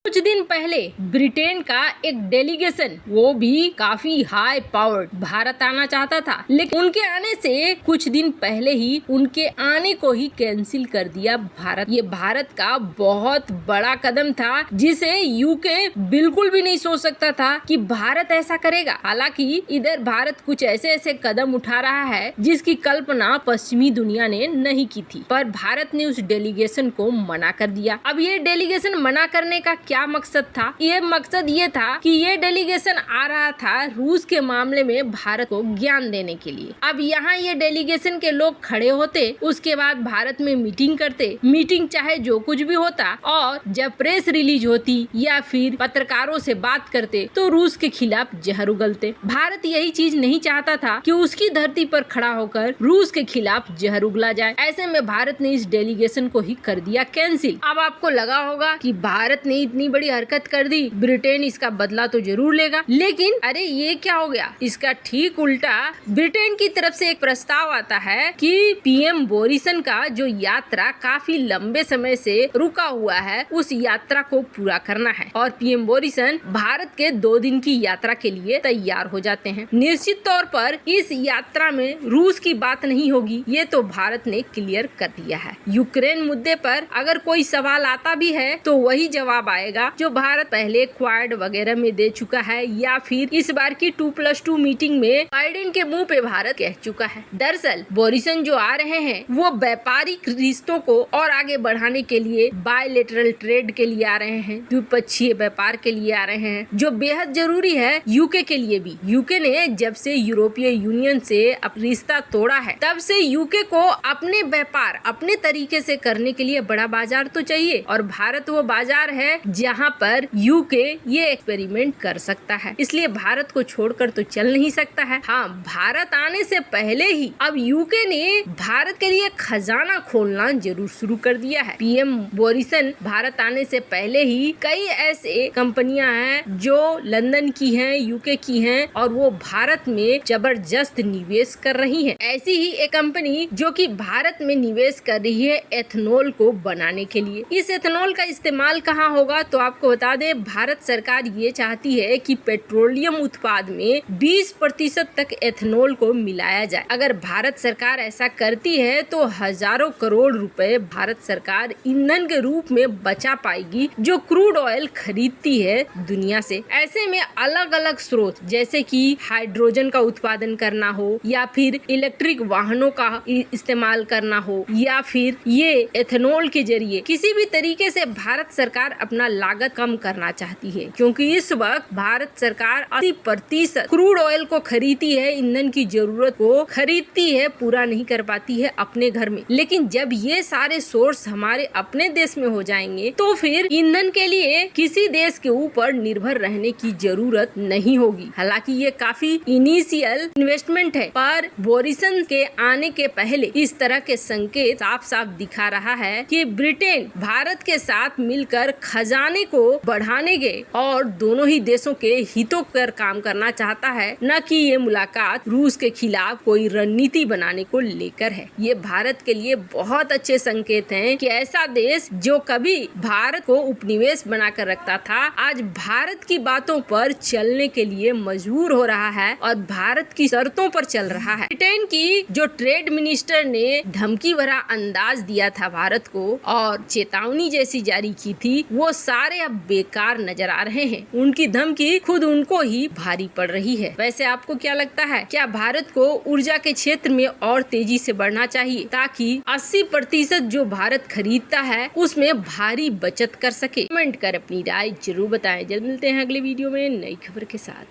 कुछ दिन पहले ब्रिटेन का एक डेलीगेशन, वो भी काफी हाई पावर्ड, भारत आना चाहता था, लेकिन उनके आने से कुछ दिन पहले ही उनके आने को ही कैंसिल कर दिया भारत। ये भारत का बहुत बड़ा कदम था जिसे यूके बिल्कुल भी नहीं सोच सकता था कि भारत ऐसा करेगा। हालांकि इधर भारत कुछ ऐसे ऐसे कदम उठा रहा है जिसकी कल्पना पश्चिमी दुनिया ने नहीं की थी, पर भारत ने उस डेलीगेशन को मना कर दिया। अब ये डेलीगेशन मना करने का क्या मकसद था? ये मकसद ये था कि ये डेलीगेशन आ रहा था रूस के मामले में भारत को ज्ञान देने के लिए। अब यहाँ ये डेलीगेशन के लोग खड़े होते, उसके बाद भारत में मीटिंग करते, मीटिंग चाहे जो कुछ भी होता, और जब प्रेस रिलीज होती या फिर पत्रकारों से बात करते तो रूस के खिलाफ जहर उगलते। भारत यही चीज नहीं चाहता था कि उसकी धरती पर खड़ा होकर रूस के खिलाफ जहर उगला जाए। ऐसे में भारत ने इस डेलीगेशन को ही कर दिया कैंसिल। अब आपको लगा होगा कि भारत ने इतनी बड़ी हरकत कर दी, ब्रिटेन इसका बदला तो जरूर लेगा, लेकिन अरे ये क्या हो गया? इसका ठीक उल्टा ब्रिटेन की तरफ से एक प्रस्ताव आता है कि पीएम बोरिसन का जो यात्रा काफी लंबे समय से रुका हुआ है, उस यात्रा को पूरा करना है, और पीएम बोरिसन भारत के 2 दिन की यात्रा के लिए तैयार हो जाते हैं। निश्चित तौर पर इस यात्रा में रूस की बात नहीं होगी, ये तो भारत ने क्लियर कर दिया है। यूक्रेन मुद्दे पर अगर कोई सवाल आता भी है तो वही जवाब आएगा जो भारत पहले क्वाड वगैरह में दे चुका है, या फिर इस बार की 2+2 मीटिंग में बाइडेन के मुंह पे भारत कह चुका है। दरअसल बोरिसन जो आ रहे हैं वो व्यापारिक रिश्तों को और आगे बढ़ाने के लिए, बायलैटरल ट्रेड के लिए आ रहे हैं, द्विपक्षीय व्यापार के लिए आ रहे हैं, जो बेहद जरूरी है यूके के लिए भी। यूके ने जब से यूरोपीय यूनियन से रिश्ता तोड़ा है, तब से यूके को अपने व्यापार अपने तरीके से करने के लिए बड़ा बाजार तो चाहिए, और भारत वो बाजार है जहाँ पर यूके ये एक्सपेरिमेंट कर सकता है। इसलिए भारत को छोड़कर तो चल नहीं सकता है। हाँ, भारत आने से पहले ही अब यूके ने भारत के लिए खजाना खोलना जरूर शुरू कर दिया है। पीएम बोरिसन भारत आने से पहले ही कई ऐसे कंपनियां हैं जो लंदन की हैं, यूके की हैं, और वो भारत में जबरदस्त निवेश कर रही हैं। ऐसी ही एक कंपनी जो कि भारत में निवेश कर रही है एथेनॉल को बनाने के लिए। इस एथेनॉल का इस्तेमाल कहाँ होगा? तो आपको बता दें, भारत सरकार ये चाहती है कि पेट्रोलियम उत्पाद में 20% तक एथेनॉल को मिलाया जाए। अगर भारत सरकार ऐसा करती है तो हजारों करोड़ रुपए भारत सरकार ईंधन के रूप में बचा पाएगी, जो क्रूड ऑयल खरीदती है दुनिया से। ऐसे में अलग अलग स्रोत जैसे कि हाइड्रोजन का उत्पादन करना हो, या फिर इलेक्ट्रिक वाहनों का इस्तेमाल करना हो, या फिर ये एथेनॉल के जरिए किसी भी तरीके से भारत सरकार अपना लागत कम करना चाहती है, क्योंकि इस वक्त भारत सरकार 80% क्रूड ऑयल को खरीदती है, ईंधन की जरूरत को खरीदती है, पूरा नहीं कर पाती है अपने घर में। लेकिन जब ये सारे सोर्स हमारे अपने देश में हो जाएंगे तो फिर ईंधन के लिए किसी देश के ऊपर निर्भर रहने की जरूरत नहीं होगी। हालांकि ये काफी इनिशियल इन्वेस्टमेंट है, पर बोरिसन के आने के पहले इस तरह के संकेत साफ साफ दिखा रहा है कि ब्रिटेन भारत के साथ मिलकर खजाने को बढ़ाने के और दोनों ही देशों के हितों पर काम करना चाहता है, न कि ये मुलाकात रूस के खिलाफ कोई रणनीति बनाने को लेकर है। ये भारत के लिए बहुत अच्छे संकेत हैं कि ऐसा देश जो कभी भारत को उपनिवेश बनाकर रखता था, आज भारत की बातों पर चलने के लिए मजबूर हो रहा है और भारत की शर्तों पर चल रहा है। ब्रिटेन की जो ट्रेड मिनिस्टर ने धमकी भरा अंदाज दिया था भारत को और चेतावनी जैसी जारी की थी, वो सारे अब बेकार नजर आ रहे हैं। उनकी धमकी खुद उनको ही भारी पड़ रही है। वैसे आपको क्या लगता है, क्या भारत को ऊर्जा के क्षेत्र में और तेजी से बढ़ना चाहिए ताकि 80% जो भारत खरीदता है उसमें भारी बचत कर सके? कमेंट कर अपनी राय जरूर बताएं। जल्द मिलते हैं अगले वीडियो में नई खबर के साथ।